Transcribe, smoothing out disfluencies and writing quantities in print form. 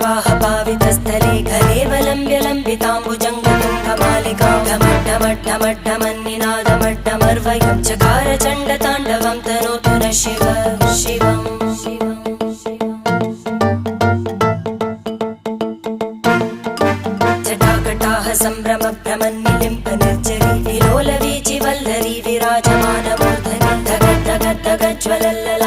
जटाटवीगलज्जलप्रवाहपावितस्थले घलेवलम्ब्य लम्बिताम्बुजङ्गतुङ्गमालिकां ढमड्ढमड्ढमड्ढमन्निनादमड्ढमर्वयं चकार चण्डताण्डवं तनोतु नः शिव शिवम् जटाकटाह सम्भ्रमभ्रमन्निलिम्प निर्जरी विलोलवीचिवल्लरी विराजमानमूर्धनि धगद्धगद्धगज्ज्वलल्ल